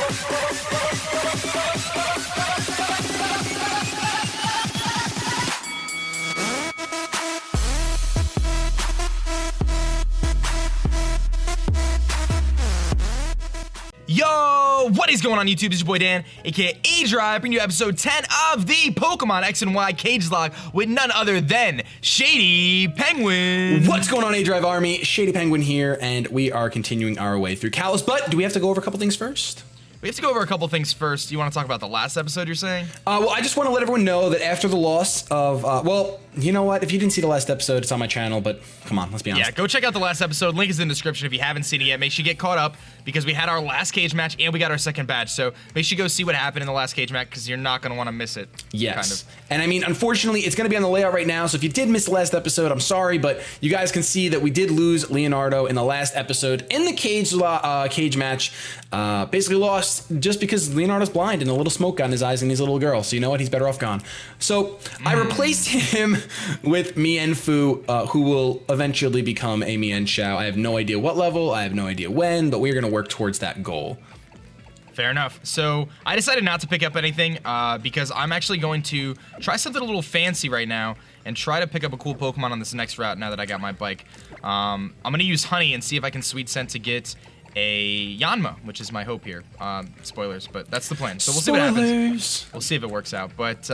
Yo, what is going on YouTube? It's your boy Dan, aka aDrive, bringing you episode 10 of the Pokemon X and Y CageLocke with none other than ShadyPenguinn. What's going on, aDrive Army? ShadyPenguinn here, and we are continuing our way through Kalos. But do we have to go over a couple things first? We have to go over a couple things first. You want to talk about the last episode, you're saying? Well, I just want to let everyone know that after the loss of, well, you know what? If you didn't see the last episode, it's on my channel, but come on, let's be honest. Yeah, go check out the last episode. Link is in the description if you haven't seen it yet. Make sure you get caught up because we had our last cage match and we got our second badge. So make sure you go see what happened in the last cage match because you're not going to want to miss it. Yes. Kind of. And I mean, unfortunately, it's going to be on the layout right now. So if you did miss the last episode, I'm sorry, but you guys can see that we did lose Leonardo in the last episode in the cage match. Basically lost just because Leonardo's blind and a little smoke got in his eyes and he's a little girl. So you know what? He's better off gone. So I replaced him with Mienfoo, who will eventually become a Mienshao. I have no idea what level. I have no idea when, but we're going to work towards that goal. Fair enough. So I decided not to pick up anything because I'm actually going to try something a little fancy right now and try to pick up a cool Pokemon on this next route now that I got my bike. I'm going to use Honey and see if I can Sweet Scent to get a Yanma, which is my hope here. Spoilers, but that's the plan. So we'll see what happens. We'll see if it works out. But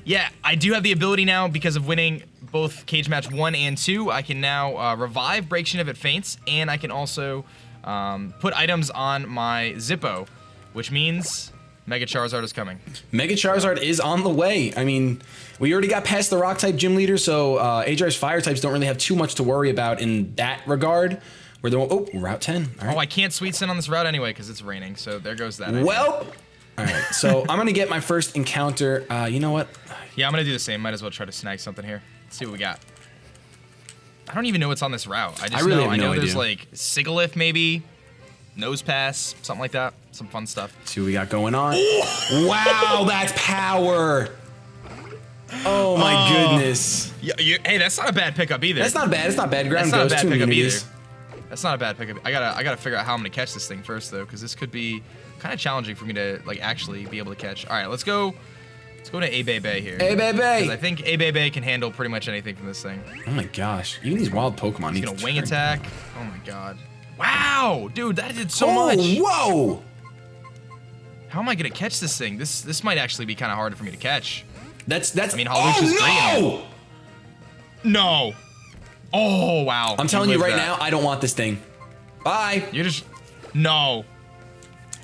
yeah, I do have the ability now because of winning both Cage Match 1 and 2. I can now revive Break Shin if it faints, and I can also put items on my Zippo, which means Mega Charizard is coming. Mega Charizard is on the way. I mean, we already got past the Rock type gym leader, so aDrive's Fire types don't really have too much to worry about in that regard. We're the oh, Route 10. All right. Oh, I can't Sweet Scent on this route anyway because it's raining, so there goes that. Well, all right, so I'm gonna get my first encounter. You know what? Yeah, I'm gonna do the same. Might as well try to snag something here. Let's see what we got. I don't even know what's on this route. I know there's like Sigilyph maybe, Nose Pass, something like that. Some fun stuff. See what we got going on. Wow, that's power. Oh my goodness. Yeah, hey, that's not a bad pickup either. That's not bad. It's not bad. Ground that's not goes a bad to pickup immunities. either. That's not a bad pickup. I gotta figure out how I'm gonna catch this thing first though, because this could be kind of challenging for me to like actually be able to catch. All right, let's go. Let's go to aBebe here. aBebe! Because I think aBebe can handle pretty much anything from this thing. Oh my gosh. Even these wild Pokemon need to wing attack. Oh my god. Wow! Dude, that did so much. Whoa! How am I gonna catch this thing? This might actually be kind of hard for me to catch. That's I mean, Halucha's oh, no! No! Oh, wow. I'm telling you right now, I don't want this thing. Bye. You're just... No.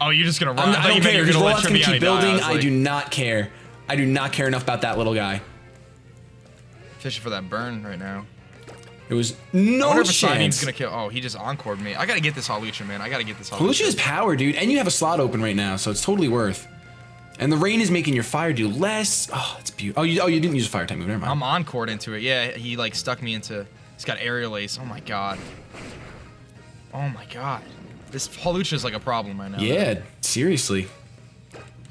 Oh, you're just gonna run. I don't care. You're gonna let Rollout's gonna keep building. I do not care. I do not care enough about that little guy. Fishing for that burn right now. There was no chance. Gonna kill. Oh, he just encored me. I gotta get this Halucha, man. I gotta get this Halucha. Halucha is power, dude, and you have a slot open right now, so it's totally worth. And the rain is making your fire do less. Oh, it's beautiful. Oh, you didn't use a fire type move. Never mind. I'm encored into it. Yeah, he like stuck me into. He's got aerial ace. Oh my god. Oh my god. This Halucha is like a problem right now. Yeah, seriously.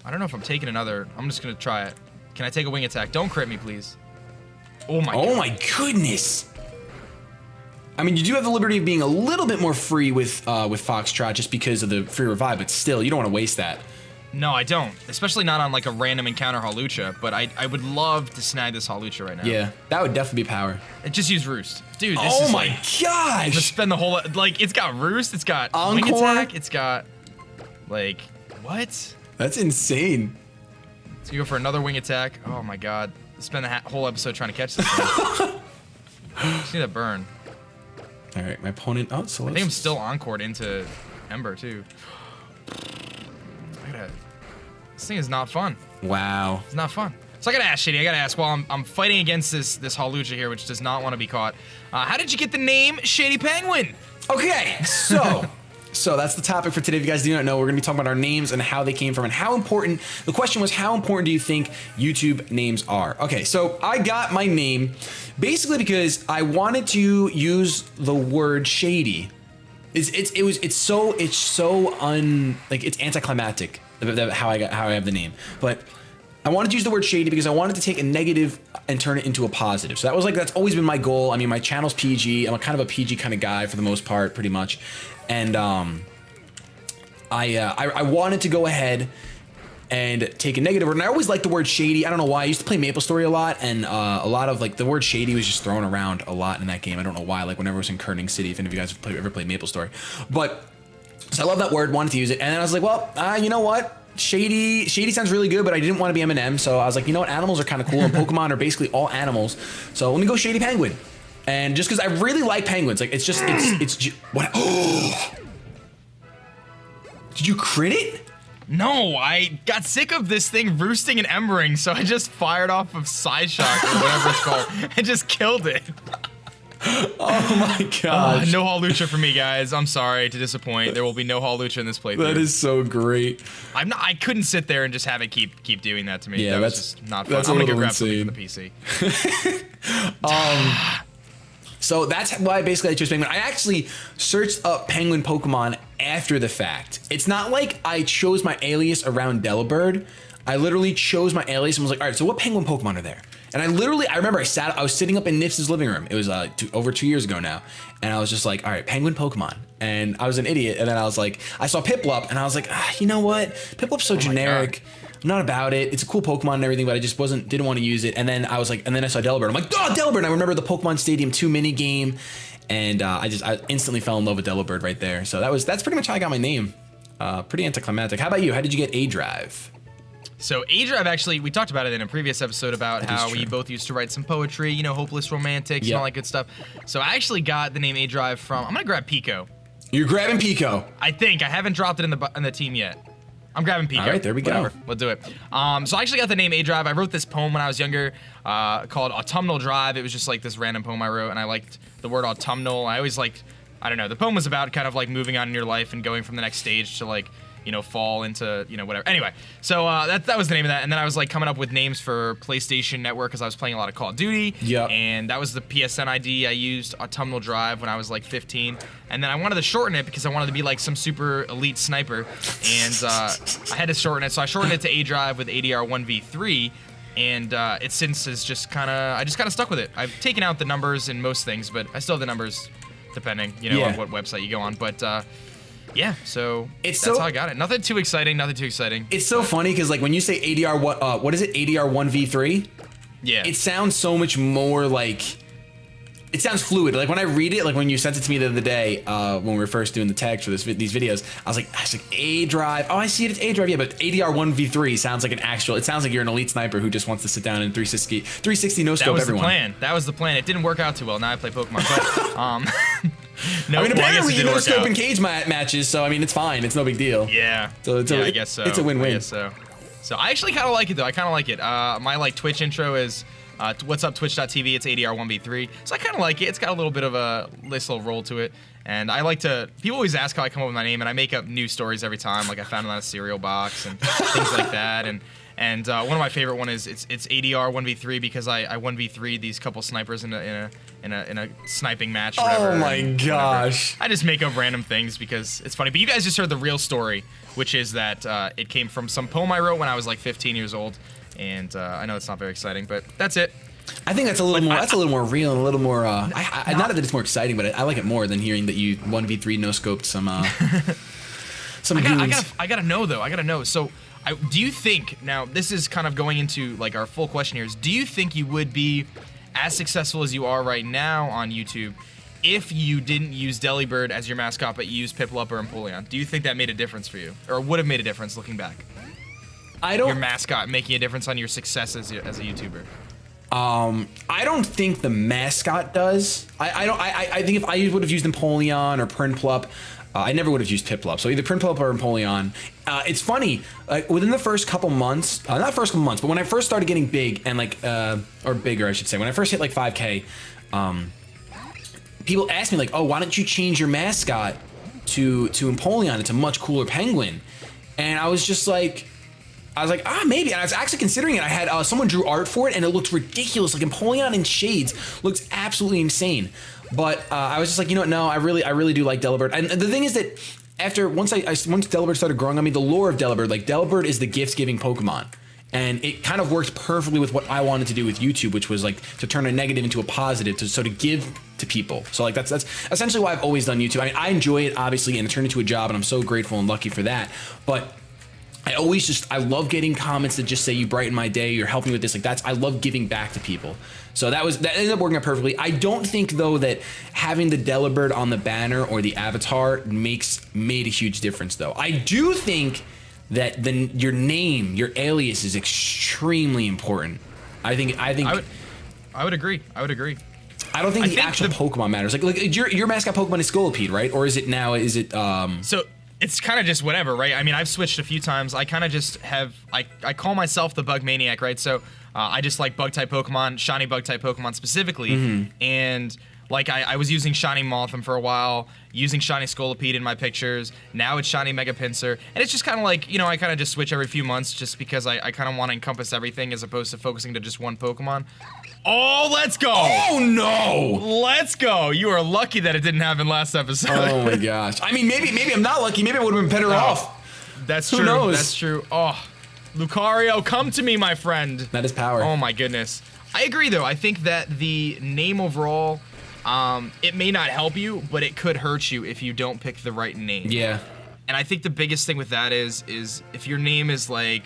I don't know if I'm taking another. I'm just gonna try it. Can I take a wing attack? Don't crit me, please. Oh my god. Oh my goodness. I mean, you do have the liberty of being a little bit more free with Foxtrot just because of the free revive, but still, you don't want to waste that. No, I don't. Especially not on like a random encounter Halucha, but I would love to snag this Halucha right now. Yeah, that would definitely be power. It just use Roost. Dude, this is is my like, gosh! I'm gonna spend the whole, like, it's got Roost, it's got Encore? wing attack, it's got, like, what? That's insane. Let's go for another wing attack. Oh my god. Spend the whole episode trying to catch this thing. Just need a burn. Alright, my opponent, oh, so I think I'm still encored into Ember, too. This thing is not fun. Wow. It's not fun. So I gotta ask Shady, I gotta ask, while I'm fighting against this Halucha here, which does not want to be caught, how did you get the name ShadyPenguinn? Okay, so that's the topic for today. If you guys do not know, we're gonna be talking about our names and how they came from and how important, the question was, how important do you think YouTube names are? Okay, so I got my name basically because I wanted to use the word shady. It's so it's anticlimactic how I have the name, but I wanted to use the word shady because I wanted to take a negative and turn it into a positive. So that's always been my goal. I mean, my channel's PG. I'm a kind of a PG kind of guy for the most part, pretty much. And I wanted to go ahead and take a negative word. And I always liked the word shady. I don't know why. I used to play MapleStory a lot, and a lot of like the word shady was just thrown around a lot in that game. I don't know why. Like whenever I was in Kerning City, if any of you guys have ever played MapleStory, but so I love that word. Wanted to use it, and then I was like, well, you know what? Shady sounds really good, but I didn't want to be Eminem, so I was like, you know what? Animals are kind of cool, and Pokemon are basically all animals. So let me go Shady Penguin, and just because I really like penguins, like it's what? Oh, did you crit it? No, I got sick of this thing roosting and embering, so I just fired off of Psyshock or whatever it's called and just killed it. Oh my gosh. No Hawlucha for me, guys. I'm sorry to disappoint. There will be no Hawlucha in this playthrough. That is so great. I couldn't sit there and just have it keep doing that to me. Yeah, that was that's just not fun. that's I'm a gonna go little grab insane. something from the PC. So that's why basically I chose Penguin. I actually searched up Penguin Pokemon after the fact. It's not like I chose my alias around Delibird. I literally chose my alias and was like, all right, so what Penguin Pokemon are there? And I remember I was sitting up in Nif's living room. It was over 2 years ago now. And I was just like, all right, Penguin Pokemon. And I was an idiot. And then I was like, I saw Piplup and I was like, you know what? Piplup's so generic. I'm not about it. It's a cool Pokemon and everything, but I just didn't want to use it. And then I was like, and then I saw Delibird. I'm like, oh, Delibird. And I remember the Pokemon Stadium 2 mini game. And I instantly fell in love with Delibird right there. So that's pretty much how I got my name. Pretty anticlimactic. How about you? How did you get aDrive? So aDrive, actually, we talked about it in a previous episode about how we both used to write some poetry, you know, hopeless romantics and all that good stuff. So I actually got the name aDrive from, I'm gonna grab Pico. You're grabbing Pico. I think. I haven't dropped it in the team yet. I'm grabbing Pico. All right, there we go. We'll do it. So I actually got the name aDrive. I wrote this poem when I was younger called Autumnal Drive. It was just like this random poem I wrote, and I liked the word autumnal. I always liked, I don't know, the poem was about kind of like moving on in your life and going from the next stage to like, you know, fall into, you know, whatever. Anyway, so that was the name of that. And then I was like coming up with names for PlayStation Network because I was playing a lot of Call of Duty. Yeah. And that was the PSN ID I used, Autumnal Drive, when I was like 15. And then I wanted to shorten it because I wanted to be like some super elite sniper. And I had to shorten it. So I shortened it to aDrive with ADR1v3. And it since is just kind of, I just kind of stuck with it. I've taken out the numbers in most things, but I still have the numbers depending, you know, on what website you go on. But yeah, so that's how I got it. Nothing too exciting. It's so funny because like when you say ADR, what is it? ADR 1v3? Yeah. It sounds so much more like, it sounds fluid. Like when I read it, like when you sent it to me the other day, when we were first doing the tags for these videos, I was like aDrive. Oh, I see it. It's aDrive. Yeah, but ADR 1v3 sounds like it sounds like you're an elite sniper who just wants to sit down and 360 no scope everyone. That was the plan. It didn't work out too well. Now I play Pokemon. But, no, I mean, apparently you no scope in cage matches, so I mean, it's fine. It's no big deal. Yeah. So I guess so. It's a win-win. I guess so. So I actually kind of like it though. I kind of like it. My like Twitch intro is what's up twitch.tv. It's ADR1v3. So I kind of like it. It's got a little bit of a nice little roll to it. And I like to, people always ask how I come up with my name, and I make up new stories every time. Like I found it on a cereal box and things like that. And one of my favorite one is it's ADR 1v3 because I 1v3 these couple snipers in a sniping match. Or whatever, oh my gosh! I just make up random things because it's funny. But you guys just heard the real story, which is that it came from some poem I wrote when I was like 15 years old. And I know it's not very exciting, but that's it. I think that's a little more. That's a little more real and a little more. Not that it's more exciting, but I like it more than hearing that you 1v3 no scoped some. I gotta know though. I gotta know. So. Do you think, now this is kind of going into like our full question here, is do you think you would be as successful as you are right now on YouTube if you didn't use Delibird as your mascot but you used Piplup or Empoleon? Do you think that made a difference for you? Or would have made a difference looking back? Your mascot making a difference on your success as a YouTuber? I don't think the mascot does. I think if I would have used Empoleon or Prinplup, I never would have used Piplup. So either Prinplup or Empoleon. It's funny, within the first couple months, not first couple months, but when I first started getting big and like, or bigger, I should say, when I first hit like 5K, people asked me like, oh, why don't you change your mascot to Empoleon? It's a much cooler penguin. And I was just like, maybe. And I was actually considering it. I had someone drew art for it, and it looked ridiculous. Like Empoleon in shades looks absolutely insane. But I was just like, you know what? No, I really do like Delibird. And the thing is that once Delibird started growing on me, the lore of Delibird, like Delibird is the gift-giving Pokemon. And it kind of worked perfectly with what I wanted to do with YouTube, which was like to turn a negative into a positive, to give to people. So like that's essentially why I've always done YouTube. I mean, I enjoy it obviously, and it turned into a job, and I'm so grateful and lucky for that. But I love getting comments that just say you brighten my day, you're helping me with this. Like I love giving back to people. So that ended up working out perfectly. I don't think though that having the Delibird on the banner or the avatar made a huge difference though. I do think that your name, your alias is extremely important. I would agree. I don't think the actual Pokemon matters. Like your mascot Pokemon is Scolipede, right? Or is it now? So it's kind of just whatever, right? I mean, I've switched a few times. I kind of just have I call myself the Bug Maniac, right? So I just like bug type Pokemon, shiny bug type Pokemon specifically, and like I was using shiny Mothim for a while, using shiny Scolipede in my pictures. Now it's shiny Mega Pinsir, and it's just kind of like, you know, I kind of just switch every few months just because I kind of want to encompass everything as opposed to focusing to just one Pokemon. Oh, let's go! Oh no! Let's go! You are lucky that it didn't happen last episode. Oh my gosh! I mean, maybe I'm not lucky. Maybe I would have been better off. That's Who true. knows? That's true. Oh, Lucario, come to me, my friend. That is power. Oh my goodness. I agree though. I think that the name overall, it may not help you, but it could hurt you if you don't pick the right name. Yeah. And I think the biggest thing with that is if your name is like,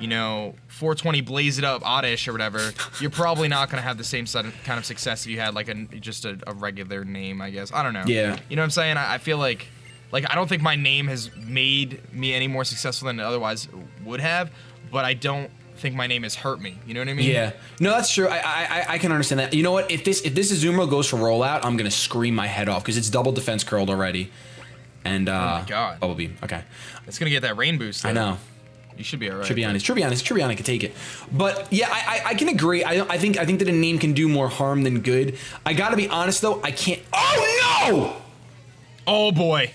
you know, 420 Blaze It Up Oddish or whatever, you're probably not going to have the same kind of success if you had like just a regular name, I guess. I don't know. Yeah. You know what I'm saying? I feel like I don't think my name has made me any more successful than it otherwise would have, but I don't think my name has hurt me. You know what I mean? Yeah. No, that's true. I can understand that. You know what? If this Azumarill goes for rollout, I'm gonna scream my head off because it's double defense curled already. And oh my god. Bubble Beam. Okay. It's gonna get that rain boost though. I know. You should be alright. Tribbiani can take it. But yeah, I can agree. I think that a name can do more harm than good. I gotta be honest though, I can't. Oh no! Oh boy.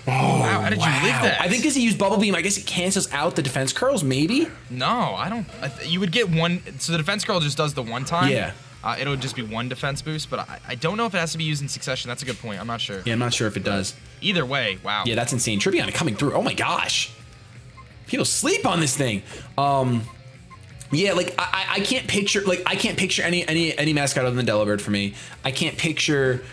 Oh, wow, how did you live that? I think because he used Bubble Beam, I guess it cancels out the defense curls, maybe? No, I don't. You would get one. So the defense curl just does the one time. Yeah. It'll just be one defense boost, but I don't know if it has to be used in successation. That's a good point. I'm not sure. Yeah, I'm not sure if it does. Either way, wow. Yeah, that's insane. Tribbiani coming through. Oh my gosh. People sleep on this thing. Yeah, like I can't picture any mascot other than Delibird for me. I can't picture.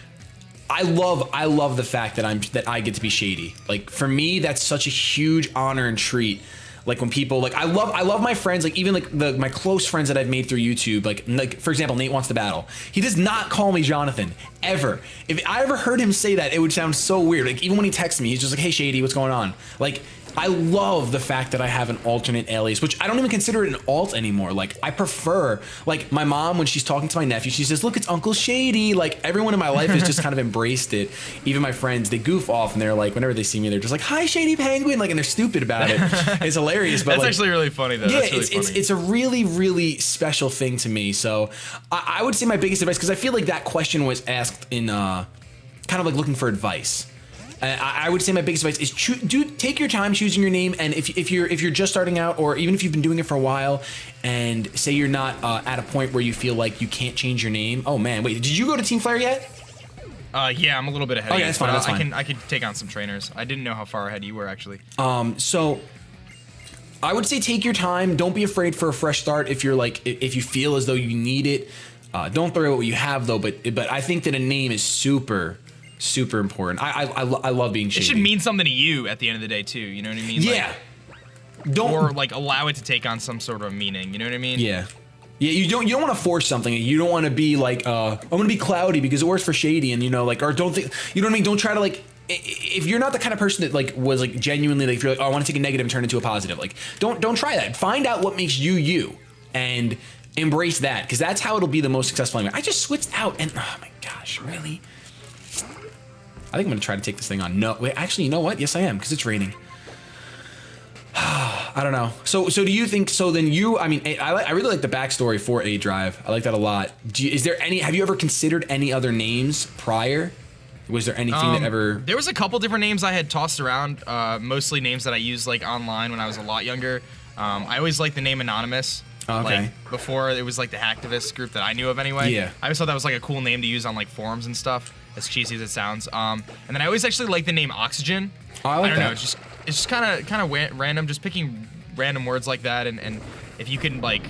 I love the fact that I get to be Shady. Like for me, that's such a huge honor and treat. Like when people like I love my friends, like even like my close friends that I've made through YouTube. Like for example, Nate Wants to Battle. He does not call me Jonathan ever. If I ever heard him say that, it would sound so weird. Like even when he texts me, he's just like, "Hey Shady, what's going on?" Like I love the fact that I have an alternate alias, which I don't even consider it an alt anymore. Like I prefer, like my mom, when she's talking to my nephew, she says, "Look, it's Uncle Shady." Like everyone in my life has just kind of embraced it. Even my friends, they goof off and they're like, whenever they see me, they're just like, "Hi, ShadyPenguinn," like, and they're stupid about it. It's hilarious, but that's like, actually really funny though. Yeah, that's really funny. It's a really, really special thing to me. So I would say my biggest advice, because I feel like that question was asked in kind of like looking for advice. I would say my biggest advice is take your time choosing your name, and if you're just starting out, or even if you've been doing it for a while, and say you're not at a point where you feel like you can't change your name. Oh man, wait, did you go to Team Flare yet? Yeah, I'm a little bit ahead. Okay, that's fine. That's fine. I could take on some trainers. I didn't know how far ahead you were actually. So I would say take your time. Don't be afraid for a fresh start. If you feel as though you need it, don't throw away what you have though. But I think that a name is super important. I love being Shady. It should mean something to you at the end of the day too. You know what I mean? Yeah. Or like allow it to take on some sort of meaning. You know what I mean? Yeah. Yeah. You don't want to force something. You don't want to be like, I'm gonna be cloudy because it works for Shady, and or don't think. You know what I mean? Don't try to like. If you're not the kind of person that like was like genuinely like, if you're like, oh, I want to take a negative and turn it into a positive. Like, don't try that. Find out what makes you, and embrace that, because that's how it'll be the most successful. Anyway, I just switched out, and oh my gosh, really. I think I'm gonna try to take this thing on. No, wait, actually, you know what? Yes, I am, because it's raining. I don't know. So do you think? So then I mean, I really like the backstory for aDrive. I like that a lot. Have you ever considered any other names prior? Was there anything that ever? There was a couple different names I had tossed around. Mostly names that I used like online when I was a lot younger. I always liked the name Anonymous. Oh, okay. Like, before it was like the hacktivist group that I knew of anyway. Yeah. I always thought that was like a cool name to use on like forums and stuff, as cheesy as it sounds. And then I always actually like the name Oxygen. Oh, I like don't that. know. It's just kind of random. Just picking random words like that, and if you can like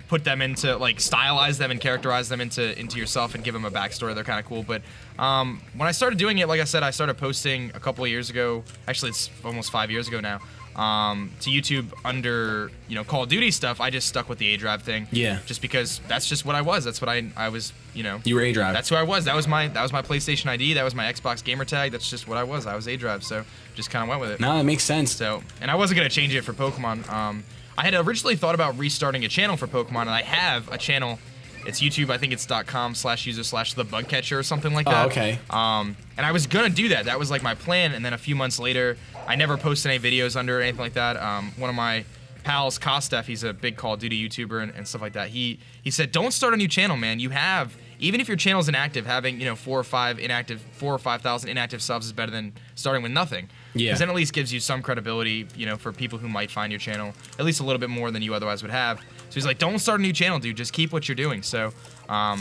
put them into like stylize them and characterize them into yourself and give them a backstory, they're kind of cool. But when I started doing it, like I said, I started posting a couple of years ago. Actually, it's almost 5 years ago now. To YouTube under Call of Duty stuff. I just stuck with the aDrive thing. Yeah. Just because that's just what I was. That's what I was. You were aDrive. That's who I was. That was my PlayStation ID. That was my Xbox gamer tag. That's just what I was. I was aDrive. So just kind of went with it. No, that makes sense. So, and I wasn't gonna change it for Pokemon. I had originally thought about restarting a channel for Pokemon, and I have a channel. It's YouTube. I think it's .com/user/thebugcatcher or something like that. Oh, okay. And I was gonna do that. That was like my plan. And then a few months later, I never posted any videos under or anything like that. One of my pals, Kostef, he's a big Call of Duty YouTuber and stuff like that. He said, don't start a new channel, man. You have, even if your channel's inactive, having 4 or 5,000 inactive subs is better than starting with nothing. Yeah. Because then at least gives you some credibility, for people who might find your channel at least a little bit more than you otherwise would have. So he's like, don't start a new channel, dude. Just keep what you're doing. So, I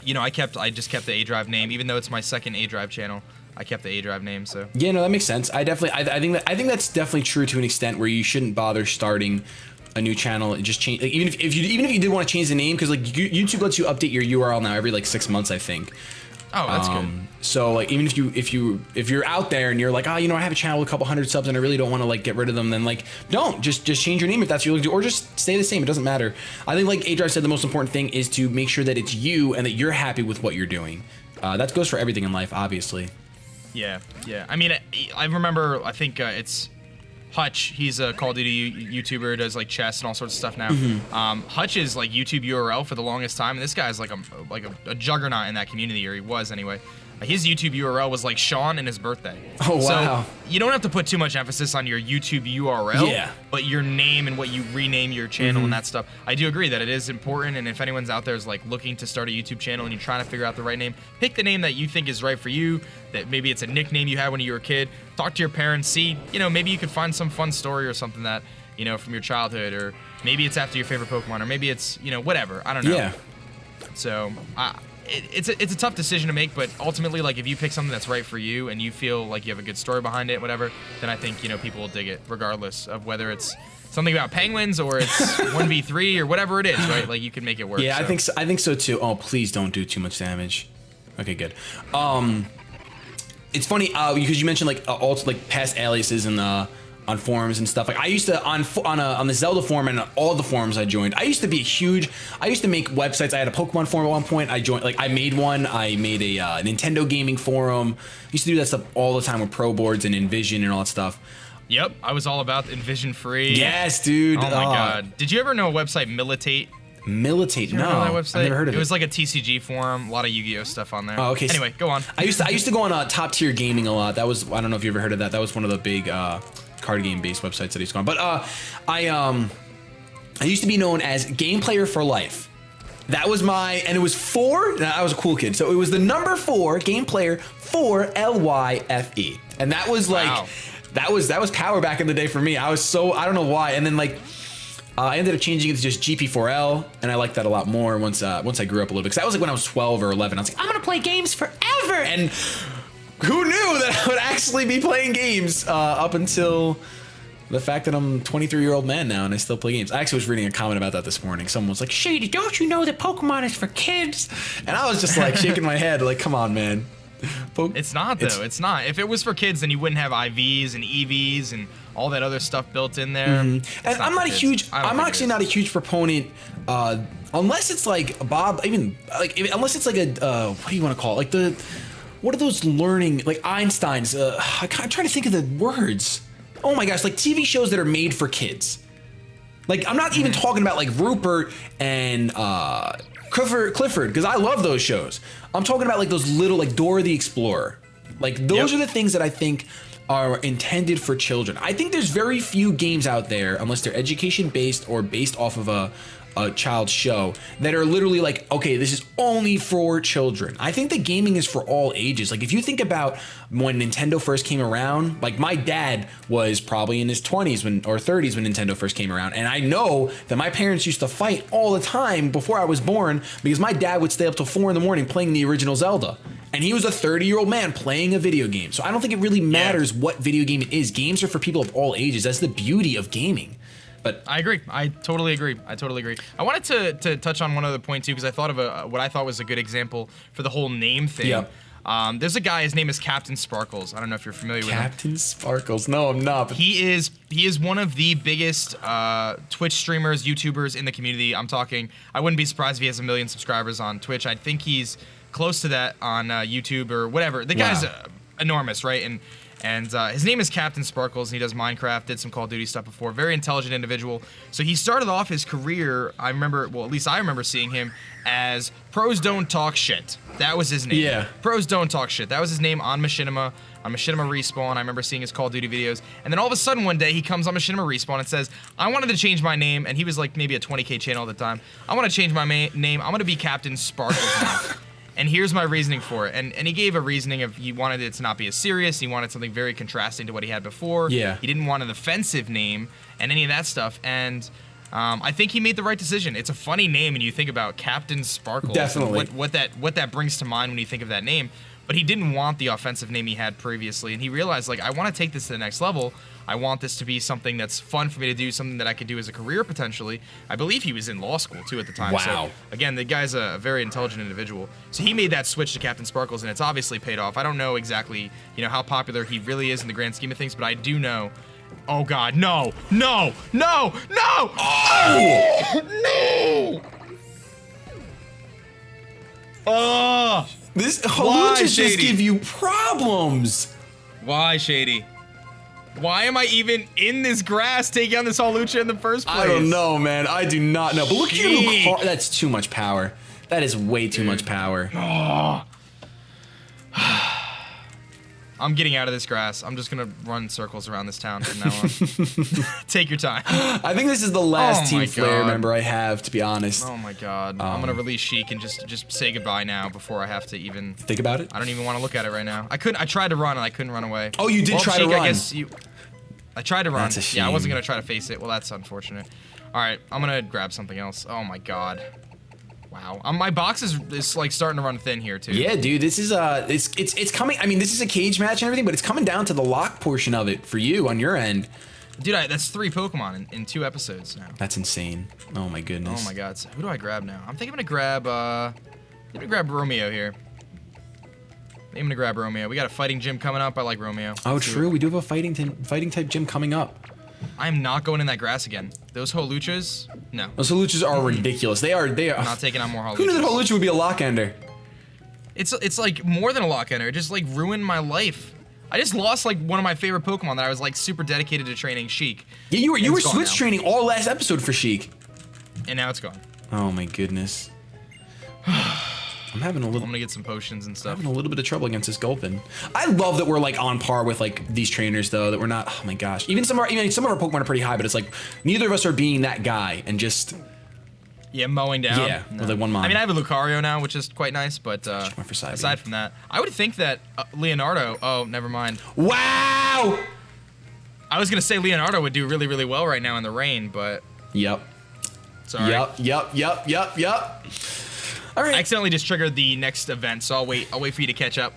just kept the aDrive name, even though it's my second aDrive channel. I kept the aDrive name. So yeah, no, that makes sense. I think that's definitely true to an extent where you shouldn't bother starting a new channel and just change. Like, even if you did want to change the name, because like YouTube lets you update your URL now every like 6 months, I think. Oh, that's good. So like even if you're out there and you're like, I have a channel with a couple hundred subs and I really don't want to like get rid of them, then like don't just change your name if that's what you're looking to do, or just stay the same. It doesn't matter. I think like aDrive said, the most important thing is to make sure that it's you and that you're happy with what you're doing. That goes for everything in life, obviously. Yeah. I mean, I remember. I think it's Hutch. He's a Call of Duty YouTuber. Does like chess and all sorts of stuff now. Hutch's like YouTube URL for the longest time, and this guy's like a juggernaut in that community, or he was anyway. His YouTube URL was like Sean and his birthday. Oh, wow. So you don't have to put too much emphasis on your YouTube URL, yeah, but your name and what you rename your channel and that stuff. I do agree that it is important, and if anyone's out there is like looking to start a YouTube channel and you're trying to figure out the right name, pick the name that you think is right for you, that maybe it's a nickname you had when you were a kid. Talk to your parents, see, maybe you could find some fun story or something that, from your childhood, or maybe it's after your favorite Pokemon, or maybe it's, whatever. I don't know. Yeah. So, it's a tough decision to make, but ultimately, like, if you pick something that's right for you and you feel like you have a good story behind it, whatever, then I think, people will dig it, regardless of whether it's something about penguins or it's 1v3 or whatever it is, right? Like, you can make it work. Yeah, so. I think so too. Oh, please don't do too much damage. Okay, good. It's funny because you mentioned like also like past aliases and on forums and stuff. Like I used to on the Zelda forum and all the forums I joined. I used to make websites. I had a Pokemon forum at one point. I made one. I made a Nintendo gaming forum. I used to do that stuff all the time with Pro Boards and Envision and all that stuff. Yep, I was all about Envision Free. Yes, dude. Oh my god. Did you ever know a website Militate? Militate? No, that website? I've never heard of it. It was like a TCG forum, a lot of Yu-Gi-Oh stuff on there. Oh, okay. Anyway, go on. I used to go on Top Tier Gaming a lot. That was, I don't know if you ever heard of that. That was one of the big card game based websites that I used to go on. But I used to be known as Game Player for Life. That was and it was 4. I was a cool kid, so it was the number 4 Game Player for LYFE, and that was like, wow. that was power back in the day for me. I don't know why, and then like. I ended up changing it to just GP4L, and I liked that a lot more once I grew up a little bit. Because that was like when I was 12 or 11. I was like, I'm gonna play games forever, and who knew that I would actually be playing games up until the fact that I'm a 23-year-old man now and I still play games. I actually was reading a comment about that this morning. Someone was like, Shady, don't you know that Pokemon is for kids? And I was just like shaking my head, like, come on, man. It's not though. It's not. If it was for kids, then you wouldn't have IVs and EVs and all that other stuff built in there. And I'm actually not a huge proponent, unless it's like unless it's like a what do you want to call it? Like what are those learning, like Einstein's? I'm trying to think of the words. Oh my gosh, like TV shows that are made for kids. Like I'm not even talking about like Rupert and Clifford, because I love those shows. I'm talking about like those little, like Dora the Explorer. Like those are the things that I think are intended for children. I think there's very few games out there, unless they're education based or based off of a child's show, that are literally like, okay, this is only for children. I think that gaming is for all ages. Like if you think about when Nintendo first came around, like my dad was probably in his 20s or 30s when Nintendo first came around. And I know that my parents used to fight all the time before I was born because my dad would stay up till 4 in the morning playing the original Zelda. And he was a 30-year-old man playing a video game. So I don't think it really matters what video game it is. Games are for people of all ages. That's the beauty of gaming. But I agree. I totally agree. I wanted to touch on one other point too, because I thought of what I thought was a good example for the whole name thing. Yep. There's a guy, his name is Captain Sparkles. I don't know if you're familiar with him. Captain Sparkles. No, I'm not. But He is one of the biggest Twitch streamers, YouTubers in the community. I'm talking, I wouldn't be surprised if he has 1 million subscribers on Twitch. I think he's close to that on YouTube or whatever. The guy's enormous, right? And his name is Captain Sparkles, and he does Minecraft, did some Call of Duty stuff before. Very intelligent individual. So he started off his career, I remember, well, at least I remember seeing him as Pros Don't Talk Shit. That was his name. Yeah. Pros Don't Talk Shit. That was his name on Machinima Respawn. I remember seeing his Call of Duty videos. And then all of a sudden one day he comes on Machinima Respawn and says, I wanted to change my name. And he was like maybe a 20K channel at the time. I want to change my name. I'm going to be Captain Sparkles now. And here's my reasoning for it. And he gave a reasoning of he wanted it to not be as serious. He wanted something very contrasting to what he had before. Yeah. He didn't want an offensive name and any of that stuff. And I think he made the right decision. It's a funny name, and you think about Captain Sparkles. Definitely. What that brings to mind when you think of that name. But he didn't want the offensive name he had previously, and he realized, like, I want to take this to the next level. I want this to be something that's fun for me to do, something that I could do as a career potentially. I believe he was in law school too at the time. Wow. So, again, the guy's a very intelligent individual. So he made that switch to Captain Sparkles, and it's obviously paid off. I don't know exactly, how popular he really is in the grand scheme of things, but I do know. Oh God, no! Oh! No! Oh! this Why, Holuchas just Shady? give you problems. Why, Shady? Why am I even in this grass taking on this Holucha in the first place? I don't know, man. I do not know. But look at your Sheek. Lucario. That's too much power. That is way too much power. Oh. I'm getting out of this grass. I'm just gonna run circles around this town from now on. Take your time. I think this is the last Oh my Team Flare God. member I have, to be honest. Oh my God. I'm gonna release Sheik and just say goodbye now before I have to even. Think about it. I don't even want to look at it right now. I tried to run and I couldn't run away. Oh, you did Well, try to Sheik, run. I guess I tried to run. That's a shame. Yeah, I wasn't gonna try to face it. Well, that's unfortunate. All right, I'm gonna grab something else. Oh my God. Wow. My box is like starting to run thin here too. Yeah, dude, this is it's coming. I mean, this is a cage match and everything, but it's coming down to the lock portion of it for you on your end. Dude, that's 3 Pokemon in 2 episodes now. That's insane. Oh my goodness. Oh my God. So who do I grab now? I'm thinking I'm gonna grab Romeo here. I'm gonna grab Romeo. We got a fighting gym coming up. I like Romeo. Oh, Let's do true. it. We do have a fighting type gym coming up. I'm not going in that grass again. Those Holuchas, no. Those Holuchas are ridiculous. They are. I'm not taking on more Holuchas. Who knew that Holucha would be a lock ender? It's like more than a lock ender. It just like ruined my life. I just lost like one of my favorite Pokemon that I was like super dedicated to training, Sheik. Yeah, you were It's gone switch now. training all last episode for Sheik. And now it's gone. Oh my goodness. I'm having a I'm little gonna get some potions and stuff. having a little bit of trouble against this Gulpin. I love that we're like on par with like these trainers though, that we're not, oh my gosh. Even some of our Pokemon are pretty high, but it's like neither of us are being that guy and just Yeah, mowing down. Yeah, with, like, one mon. I mean, I have a Lucario now, which is quite nice, but Went for side aside beam. from that, I would think that Leonardo. Oh, never mind. wow. I was gonna say Leonardo would do really, really well right now in the rain, but Yep. sorry. Yep. All right. I accidentally just triggered the next event, so I'll wait for you to catch up.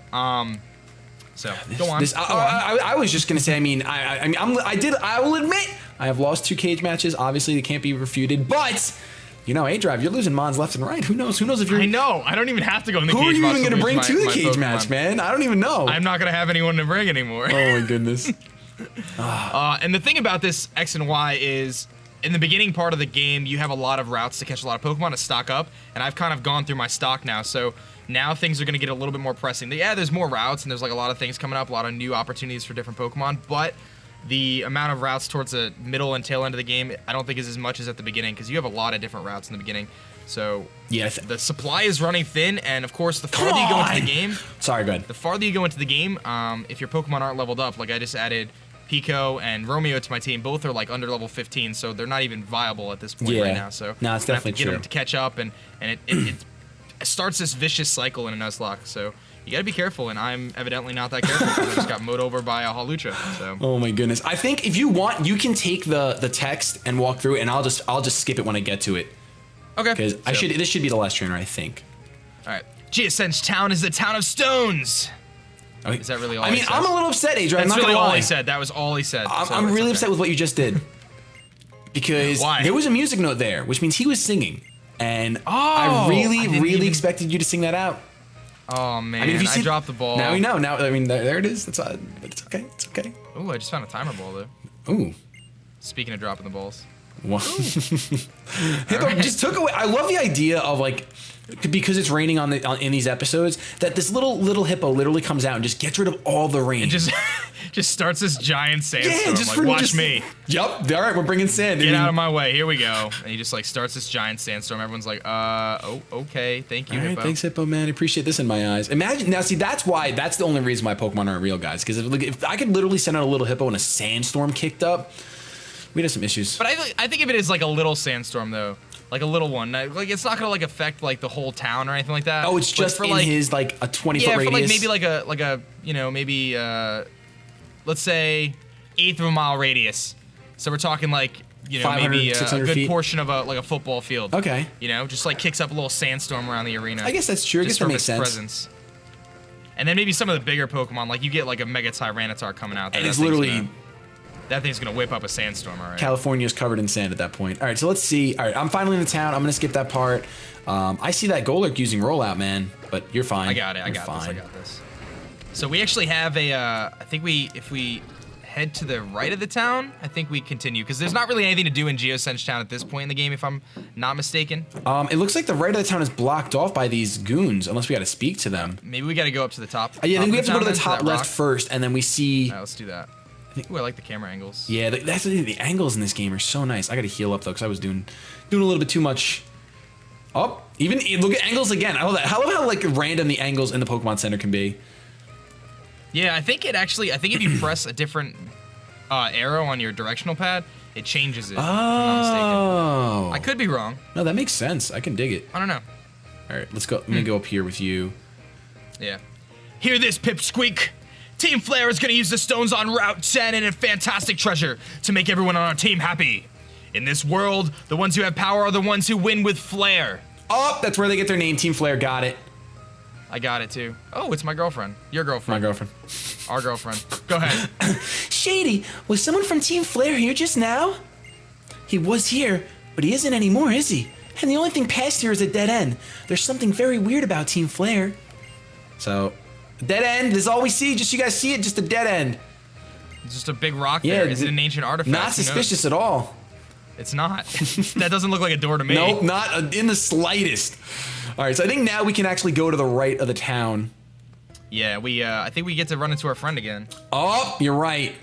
So go on. I was just gonna say. I mean, I will admit I have lost 2 cage matches. Obviously, they can't be refuted. But aDrive, you're losing mons left and right. Who knows? Who knows if you're? I know. I don't even have to go in the Who cage are you match even gonna lose bring my- to the my cage Pokemon. match, man? I don't even know. I'm not gonna have anyone to bring anymore. Oh my goodness. And the thing about this X and Y is, in the beginning part of the game, you have a lot of routes to catch a lot of Pokemon to stock up, and I've kind of gone through my stock now, so now things are going to get a little bit more pressing. Yeah, there's more routes, and there's like a lot of things coming up, a lot of new opportunities for different Pokemon, but the amount of routes towards the middle and tail end of the game, I don't think is as much as at the beginning, because you have a lot of different routes in the beginning. So Yeah. the supply is running thin, and of course, the farther you go into the game, Sorry, go ahead. the farther you go into the game, if your Pokemon aren't leveled up, like I just added Pico and Romeo to my team, both are like under level 15, so they're not even viable at this point Yeah. right now. So No, it's I'm gonna have to definitely get true. them to catch up, and it starts this vicious cycle in a Nuzlocke. So you gotta be careful, and I'm evidently not that careful because I just got mowed over by a Holucha. So Oh my goodness. I think if you want, you can take the text and walk through it, and I'll just skip it when I get to it okay, because so, this should be the last trainer, I think. All right, Geosenge Town is the town of stones. Okay. Is that really all I mean, he says? I'm a little upset, aDrive. I'm That's not really gonna all lie. he said. That was all he said. I'm really upset with what you just did. Because Why? there was a music note there, which means he was singing. And I really expected you to sing that out. Oh man, I mean, if you see, dropped the ball. Now we know. Now, I mean, there it is. It's okay. It's okay. Ooh, I just found a timer ball though. Ooh. Speaking of dropping the balls. Wow. Right. Just took away. I love the idea of like, because it's raining in these episodes, that this little hippo literally comes out and just gets rid of all the rain. It just starts this giant sandstorm. just like, watch me. Yup. All right, we're bringing sand. Get out of my way. Here we go. And he just like starts this giant sandstorm. Everyone's like, oh, okay. Thank you, All right, hippo. thanks, hippo man. I appreciate this in my eyes. Imagine now. See, that's the only reason why Pokemon aren't real, guys. Because if I could literally send out a little hippo and a sandstorm kicked up, we'd have some issues. But I think if it is like a little sandstorm though, like a little one, like it's not gonna like affect like the whole town or anything like that. Oh, it's just in his like a 20-foot radius. Yeah, for like maybe like a you know maybe let's say 1/8 of a mile radius. So we're talking like you know maybe a good feet. portion of a football field. Okay. You know, just like kicks up a little sandstorm around the arena. I guess that's true. I guess that makes sense. Presence. And then maybe some of the bigger Pokemon, like you get like a Mega Tyranitar coming out there. And it's literally. That thing's gonna whip up a sandstorm, all right. California's covered in sand at that point. All right, so let's see. All right, I'm finally in the town. I'm gonna skip that part. I see that Golurk using rollout, man, but you're fine. I got it. I got this. So we actually have a. I think if we head to the right of the town, I think we continue because there's not really anything to do in Geosenge Town at this point in the game, if I'm not mistaken. It looks like the right of the town is blocked off by these goons, unless we got to speak to them. Maybe we got to go up to the top. Yeah, I think we have to go to the then, top that left rock. first, and then we see. All right, let's do that. Ooh, I like the camera angles. Yeah, that's the angles in this game are so nice. I got to heal up though, because I was doing a little bit too much. Oh, even look at angles again. I love that. I love how like random the angles in the Pokemon Center can be. Yeah, I think if you press a different arrow on your directional pad, it changes it. If I'm not mistaken. I could be wrong. No, that makes sense. I can dig it. I don't know. All right, let's go. Let me go up here with you. Yeah. Hear this, Pipsqueak. Team Flare is going to use the stones on Route 10 and a fantastic treasure to make everyone on our team happy. In this world, the ones who have power are the ones who win with Flare. Oh, that's where they get their name. Team Flare. Got it. I got it too. Oh, it's my girlfriend. Your girlfriend. My girlfriend. Our girlfriend. Go ahead. Shady, was someone from Team Flare here just now? He was here, but he isn't anymore, is he? And the only thing past here is a dead end. There's something very weird about Team Flare. So, dead end. This is all we see. Just you guys see it. Just a dead end. It's just a big rock there. Is it an ancient artifact? Not suspicious at all. It's not. That doesn't look like a door to me. Nope, not in the slightest. All right, so I think now we can actually go to the right of the town. Yeah, I think we get to run into our friend again. Oh, you're right.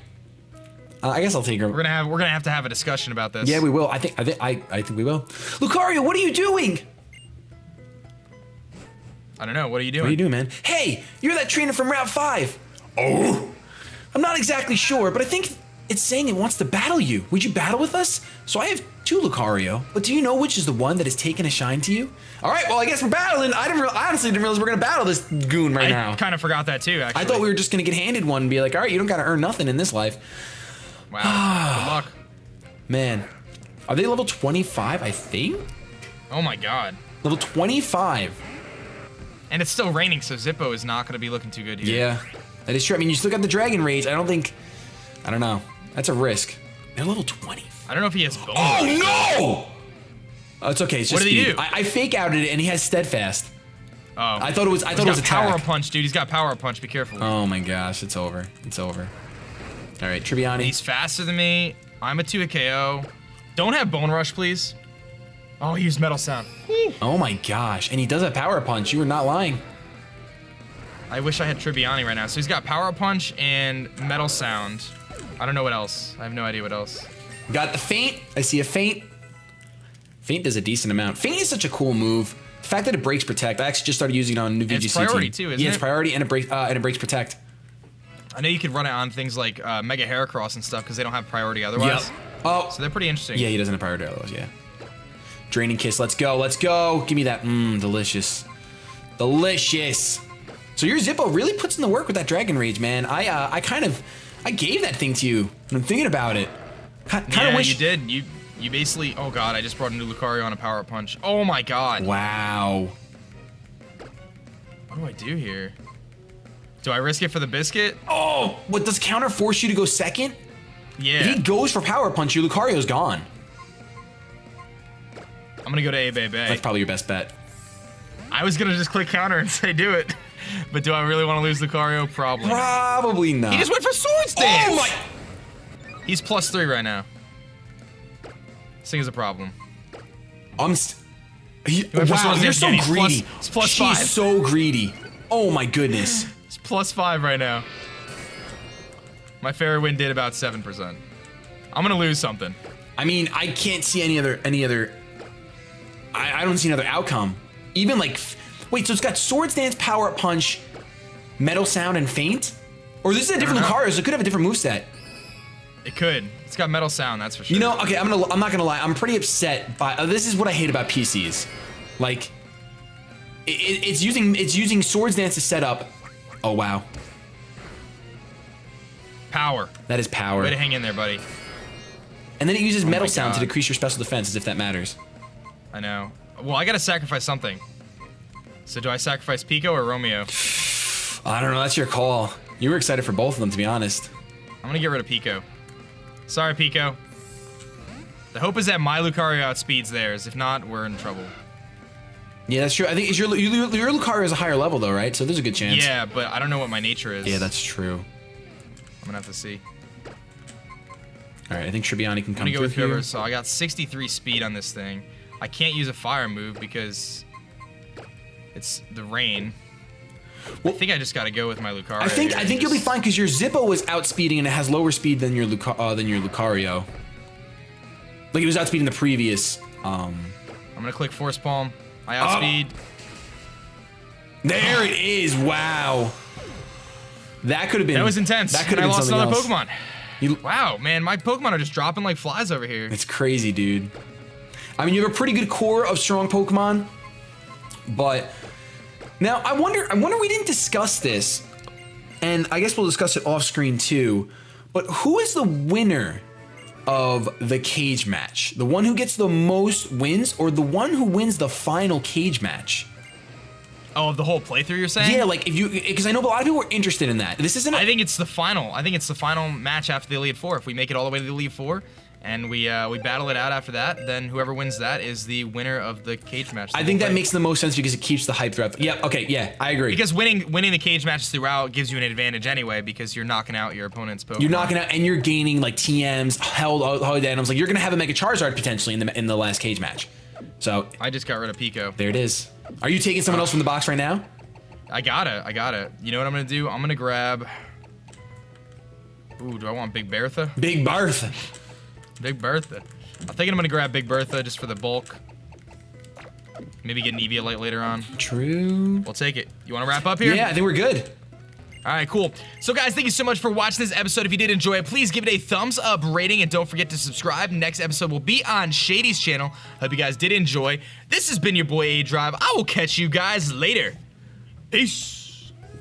I guess I'll take her. We're gonna have to have a discussion about this. Yeah, we will. I think we will. Lucario, what are you doing? I don't know. What are you doing? What are you doing, man? Hey, you're that trainer from Route 5. Oh. I'm not exactly sure, but I think it's saying it wants to battle you. Would you battle with us? So I have 2 Lucario, but do you know which is the one that has taken a shine to you? All right, well, I guess we're battling. I honestly didn't realize we're going to battle this goon right now. I kind of forgot that too, actually. I thought we were just going to get handed one and be like, all right, you don't got to earn nothing in this life. Wow, good luck. Man, are they level 25, I think? Oh my god. Level 25. And it's still raining, so Zippo is not going to be looking too good here. Yeah, that is true. I mean, you still got the Dragon Rage. I don't know. That's a risk. They're level 20. I don't know if he has bone. Oh, no! Oh, it's okay. It's just what did he speed. do? I fake outed it, and he has Steadfast. Oh. I thought it was attack. Power Punch, dude. He's got Power Punch. Be careful. Oh, my gosh. It's over. It's over. All right, Triviani. He's faster than me. I'm a 2 KO. Don't have Bone Rush, please. Oh, he used Metal Sound. Oh, my gosh. And he does have Power Punch. You were not lying. I wish I had Tribbiani right now. So he's got Power Punch and Metal Sound. I don't know what else. I have no idea what else. Got the Feint. I see a Feint. Feint does a decent amount. Feint is such a cool move. The fact that it breaks Protect, I actually just started using it on new VGC It's priority team. too, isn't Yeah, it? it's priority and it breaks Protect. I know you could run it on things like Mega Heracross and stuff because they don't have priority otherwise. Yep. Oh. So they're pretty interesting. Yeah, he doesn't have priority otherwise, yeah. Draining Kiss, let's go, let's go. Give me that, delicious. Delicious. So your Zippo really puts in the work with that Dragon Rage, man. I gave that thing to you. And I'm thinking about it. Yeah, you did. You basically, oh god, I just brought a new Lucario on a Power Punch. Oh my god. Wow. What do I do here? Do I risk it for the biscuit? Oh, what, does counter force you to go second? Yeah. If he goes for power punch, your Lucario's gone. I'm gonna go to A-Bay. That's probably your best bet. I was gonna just click counter and say do it. But do I really want to lose Lucario? Probably. Probably not. He just went for Swords Dance! Oh my! He's +3 right now. This thing is a problem. Wow, went for you're Swords so Dance again. greedy. He's +5. She's so greedy. Oh my goodness. It's +5 right now. My fairy win did about 7%. I'm gonna lose something. I mean, I can't see any other. I don't see another outcome. Even like, wait, so it's got Swords Dance, Power Up Punch, Metal Sound, and Feint? Or this is a different Lucario, so it could have a different moveset. It could. It's got Metal Sound, that's for sure. You know, okay, I'm not gonna lie. I'm pretty upset by. This is what I hate about PCs. Like, it's using Swords Dance to set up. Oh wow. Power. That is power. Way to hang in there, buddy. And then it uses Metal my Sound to God. decrease your special defense, as if that matters. I know. Well, I gotta sacrifice something. So do I sacrifice Pico or Romeo? I don't know. That's your call. You were excited for both of them, to be honest. I'm gonna get rid of Pico. Sorry, Pico. The hope is that my Lucario outspeeds theirs. If not, we're in trouble. Yeah, that's true. I think your Lucario is a higher level, though, right? So there's a good chance. Yeah, but I don't know what my nature is. Yeah, that's true. I'm gonna have to see. All right, I think Tribbiani can come I'm gonna go through with whoever. here. So I got 63 speed on this thing. I can't use a fire move because it's the rain. Well, I think I just gotta go with my Lucario. I think you'll be fine because your Zippo was outspeeding and it has lower speed than your Lucario. Like it was outspeeding the previous. I'm gonna click Force Palm. I outspeed. There it is! Wow. That could have been. That was intense. That could And have I been lost something another else. Pokemon. Wow, man, my Pokemon are just dropping like flies over here. It's crazy, dude. I mean, you have a pretty good core of strong Pokemon, but now I wonder we didn't discuss this, and I guess we'll discuss it off screen too. But who is the winner of the cage match? The one who gets the most wins, or the one who wins the final cage match? Oh, of the whole playthrough, you're saying? Yeah, like if you, because I know a lot of people were interested in that. This isn't. I think it's the final. I think it's the final match after the Elite Four. If we make it all the way to the Elite Four, and we battle it out after that, then whoever wins that is the winner of the cage match. I think that makes the most sense because it keeps the hype throughout. Yep. Okay. Yeah, I agree. Because winning the cage matches throughout gives you an advantage anyway, because you're knocking out your opponent's Pokemon. You're knocking out, and you're gaining like TMs, held items. Like you're gonna have a Mega Charizard potentially in the last cage match. So I just got rid of Pico. there it is. Are you taking someone else from the box right now? I got it. You know what I'm gonna do? I'm gonna grab. Ooh, do I want Big Bertha? Big Bertha. Big Bertha. I'm thinking I'm gonna grab Big Bertha just for the bulk. Maybe get an Eviolite later on. True. We'll take it. You wanna wrap up here? Yeah, I think we're good. All right, cool. So guys, thank you so much for watching this episode. If you did enjoy it, please give it a thumbs up rating and don't forget to subscribe. Next episode will be on Shady's channel. Hope you guys did enjoy. This has been your boy aDrive. I will catch you guys later. Peace.